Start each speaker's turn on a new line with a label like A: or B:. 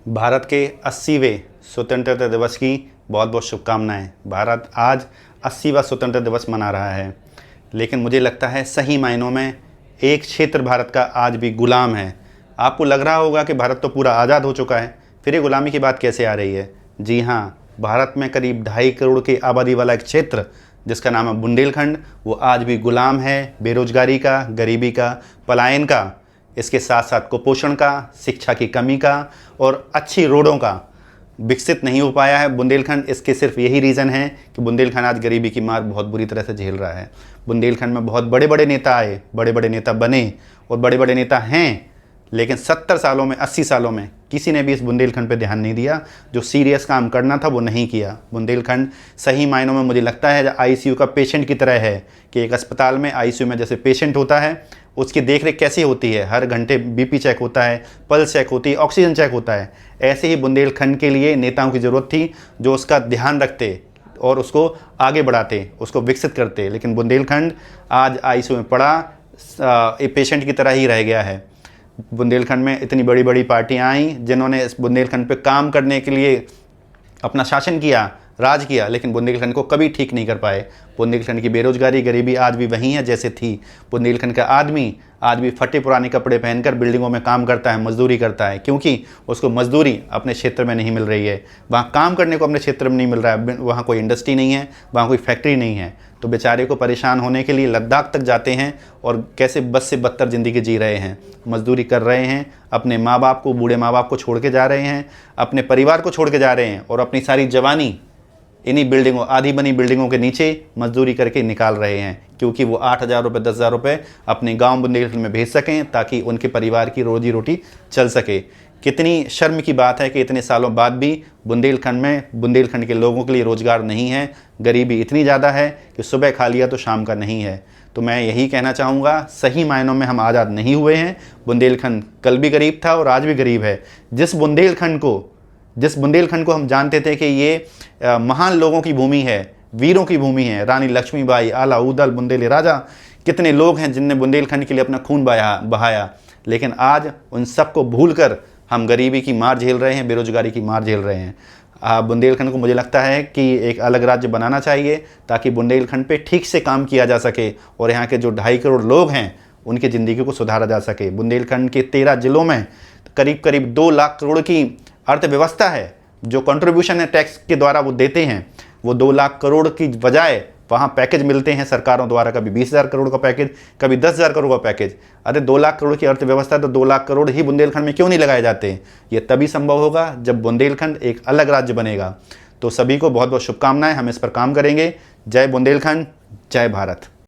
A: भारत के 80वें स्वतंत्रता दिवस की बहुत बहुत शुभकामनाएं। भारत आज 80वां स्वतंत्रता दिवस मना रहा है, लेकिन मुझे लगता है सही मायनों में एक क्षेत्र भारत का आज भी गुलाम है। आपको लग रहा होगा कि भारत तो पूरा आज़ाद हो चुका है, फिर ये गुलामी की बात कैसे आ रही है। जी हाँ, भारत में करीब 2.5 करोड़ की आबादी वाला एक क्षेत्र जिसका नाम है बुंदेलखंड, वो आज भी गुलाम है बेरोजगारी का, गरीबी का, पलायन का, इसके साथ साथ कुपोषण का, शिक्षा की कमी का और अच्छी रोडों का। विकसित नहीं हो पाया है बुंदेलखंड। इसके सिर्फ यही रीज़न है कि बुंदेलखंड आज गरीबी की मार बहुत बुरी तरह से झेल रहा है। बुंदेलखंड में बहुत बड़े बड़े नेता आए, बड़े बड़े नेता बने और बड़े बड़े नेता हैं, लेकिन 70 सालों में, 80 सालों में किसी ने भी इस बुंदेलखंड पे ध्यान नहीं दिया। जो सीरियस काम करना था वो नहीं किया। बुंदेलखंड सही मायनों में मुझे लगता है आईसीयू का पेशेंट की तरह है कि एक अस्पताल में आईसीयू में जैसे पेशेंट होता है, उसकी देखरेख कैसी होती है, हर घंटे बीपी चेक होता है, पल्स चेक होती है, ऑक्सीजन चेक होता है, ऐसे ही बुंदेलखंड के लिए नेताओं की ज़रूरत थी जो उसका ध्यान रखते और उसको आगे बढ़ाते, उसको विकसित करते। लेकिन बुंदेलखंड आज आईसीयू में पड़ा एक पेशेंट की तरह ही रह गया है। बुंदेलखंड में इतनी बड़ी बड़ी पार्टियां आई जिन्होंने इस बुंदेलखंड पे काम करने के लिए अपना शासन किया, राज किया, लेकिन बुंदेलखंड को कभी ठीक नहीं कर पाए। बुंदेलखंड की बेरोजगारी, गरीबी आज भी वहीं है जैसे थी। बुंदेलखंड का आदमी आज भी फटे पुराने कपड़े पहनकर बिल्डिंगों में काम करता है, मजदूरी करता है, क्योंकि उसको मजदूरी अपने क्षेत्र में नहीं मिल रही है। वहाँ काम करने को अपने क्षेत्र में नहीं मिल रहा है, वहाँ कोई इंडस्ट्री नहीं है, वहाँ कोई फैक्ट्री नहीं है, तो बेचारे को परेशान होने के लिए लद्दाख तक जाते हैं और कैसे बस से बदतर ज़िंदगी जी रहे हैं, मजदूरी कर रहे हैं, अपने माँ बाप को, बूढ़े माँ बाप को छोड़ के जा रहे हैं, अपने परिवार को छोड़ के जा रहे हैं और अपनी सारी जवानी इन्हीं बिल्डिंगों, आधी बनी बिल्डिंगों के नीचे मजदूरी करके निकाल रहे हैं, क्योंकि वो 8,000 रुपये, 10,000 रुपये अपने गांव बुंदेलखंड में भेज सकें ताकि उनके परिवार की रोजी रोटी चल सके। कितनी शर्म की बात है कि इतने सालों बाद भी बुंदेलखंड में, बुंदेलखंड के लोगों के लिए रोज़गार नहीं है। गरीबी इतनी ज़्यादा है कि सुबह खा लिया तो शाम का नहीं है। तो मैं यही कहना चाहूँगा, सही मायनों में हम आज़ाद नहीं हुए हैं। बुंदेलखंड कल भी गरीब था और आज भी गरीब है। जिस बुंदेलखंड को हम जानते थे कि ये महान लोगों की भूमि है, वीरों की भूमि है, रानी लक्ष्मीबाई, आला उदल, बुंदेली राजा, कितने लोग हैं जिनने बुंदेलखंड के लिए अपना खून बहाया, लेकिन आज उन सबको भूलकर हम गरीबी की मार झेल रहे हैं, बेरोजगारी की मार झेल रहे हैं। बुंदेलखंड को मुझे लगता है कि एक अलग राज्य बनाना चाहिए ताकि बुंदेलखंड पे ठीक से काम किया जा सके और यहाँ के जो 2.5 करोड़ लोग हैं उनकी ज़िंदगी को सुधारा जा सके। बुंदेलखंड के 13 जिलों में करीब करीब 2 लाख करोड़ की अर्थव्यवस्था है। जो कंट्रीब्यूशन है टैक्स के द्वारा वो देते हैं, वो 2 लाख करोड़ की बजाय वहाँ पैकेज मिलते हैं सरकारों द्वारा, कभी 20,000 करोड़ का पैकेज, कभी 10,000 करोड़ का पैकेज। अरे 2 लाख करोड़ की अर्थव्यवस्था है तो 2 लाख करोड़ ही बुंदेलखंड में क्यों नहीं लगाए जाते? ये तभी संभव होगा जब बुंदेलखंड एक अलग राज्य बनेगा। तो सभी को बहुत बहुत शुभकामनाएं, हम इस पर काम करेंगे। जय बुंदेलखंड, जय भारत।